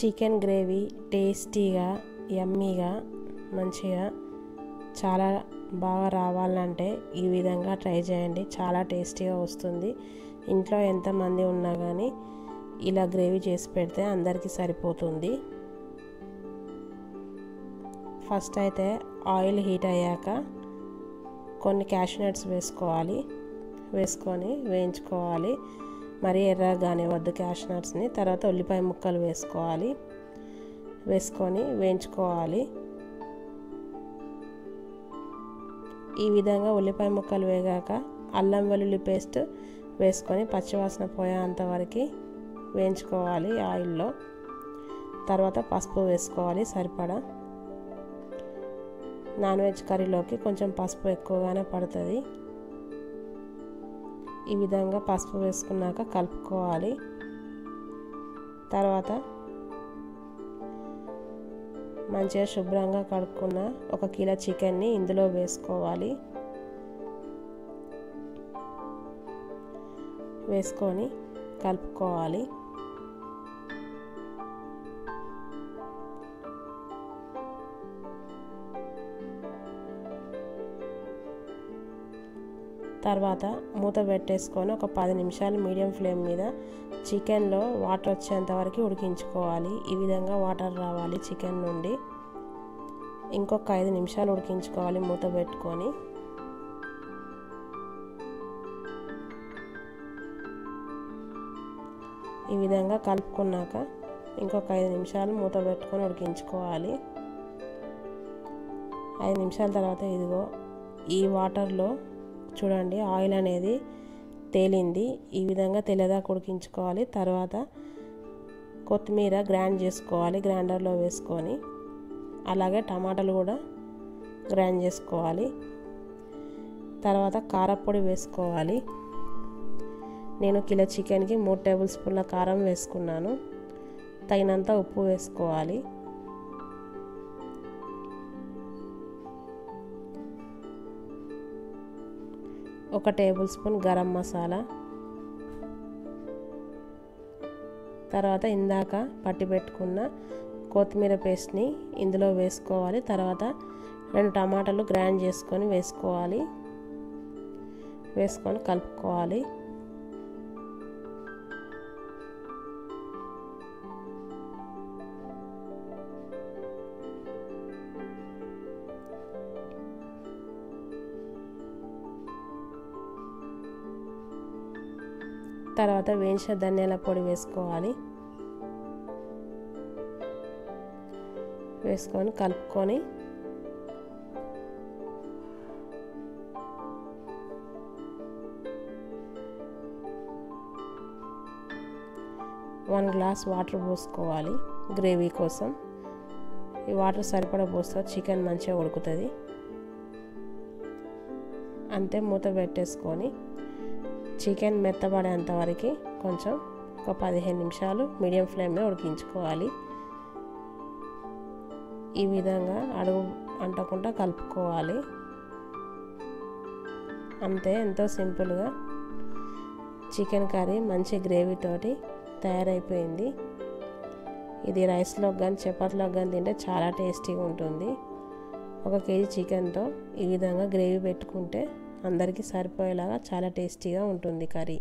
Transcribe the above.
Chicken gravy టేస్టీగా యమ్మీగా మంచిగా చాలా బాగా రావాలంటే ఈ విధంగా ట్రై చేయండి. చాలా టేస్టీగా వస్తుంది. ఇంట్లో ఎంతమంది ఉన్నా కానీ ఇలా గ్రేవీ చేసి పెడితే అందరికీ సరిపోతుంది. ఫస్ట్ అయితే ఆయిల్ హీట్ అయ్యాక కొన్ని క్యాషూ నట్స్ వేసుకొని వేయించుకోవాలి. మరీ ఎర్రగా కానివ్వద్దు క్యాషూ నట్స్ని. తర్వాత ఉల్లిపాయ ముక్కలు వేసుకొని వేయించుకోవాలి. ఈ విధంగా ఉల్లిపాయ ముక్కలు వేగాక అల్లం వెల్లుల్లి పేస్ట్ వేసుకొని పచ్చివాసన పోయేంత వరకు వేయించుకోవాలి ఆయిల్లో. తర్వాత పసుపు వేసుకోవాలి సరిపడా. నాన్ వెజ్ కర్రీలోకి కొంచెం పసుపు ఎక్కువగానే పడుతుంది. ఈ విధంగా పసుపు వేసుకున్నాక కలుపుకోవాలి. తర్వాత మంచిగా శుభ్రంగా కడుక్కున్న 1 కిలో చికెన్ని ఇందులో వేసుకొని కలుపుకోవాలి. తర్వాత మూత పెట్టేసుకొని ఒక 10 నిమిషాలు మీడియం ఫ్లేమ్ మీద చికెన్లో వాటర్ వచ్చేంత వరకు ఉడికించుకోవాలి. ఈ విధంగా వాటర్ రావాలి చికెన్ నుండి. ఇంకొక 5 నిమిషాలు ఉడికించుకోవాలి మూత పెట్టుకొని. ఈ విధంగా కలుపుకున్నాక ఇంకొక 5 నిమిషాలు మూత పెట్టుకొని ఉడికించుకోవాలి. 5 నిమిషాల తర్వాత ఇదిగో ఈ వాటర్లో చూడండి ఆయిల్ అనేది తేలింది. ఈ విధంగా తెల్లదాకా ఉడికించుకోవాలి. తర్వాత కొత్తిమీర గ్రైండ్ చేసుకోవాలి గ్రైండర్లో వేసుకొని. అలాగే టమాటాలు కూడా గ్రైండ్ చేసుకోవాలి. తర్వాత కారపొడి వేసుకోవాలి. నేను కిలో చికెన్కి 3 టేబుల్ స్పూన్ల కారం వేసుకున్నాను. తగినంత ఉప్పు వేసుకోవాలి. ఒక టేబుల్ స్పూన్ గరం మసాలా. తర్వాత ఇందాక పట్టి పెట్టుకున్న కొత్తిమీర పేస్ట్ని ఇందులో వేసుకోవాలి. తర్వాత 2 టమాటాలు గ్రైండ్ చేసుకొని వేసుకొని కలుపుకోవాలి. తర్వాత వేయించిన ధనియాల పొడి వేసుకొని కలుపుకొని వన్ గ్లాస్ వాటర్ పోసుకోవాలి గ్రేవీ కోసం. ఈ వాటర్ సరిపడా పోస్తే చికెన్ మంచిగా ఉడుకుతుంది. అంతే మూత పెట్టేసుకొని చికెన్ మెత్తబడేంత వరకు కొంచెం ఒక 15 నిమిషాలు మీడియం ఫ్లేమ్లో ఉడికించుకోవాలి. ఈ విధంగా అడుగు అంటకుండా కలుపుకోవాలి. అంతే, ఎంతో సింపుల్గా చికెన్ కర్రీ మంచి గ్రేవీతోటి తయారైపోయింది. ఇది రైస్లోకి కానీ చపాతీలోకి కానీ తింటే చాలా టేస్టీగా ఉంటుంది. 1 కేజీ చికెన్తో ఈ విధంగా గ్రేవీ పెట్టుకుంటే అందరికీ సరిపోయేలాగా చాలా టేస్టీగా ఉంటుంది కర్రీ.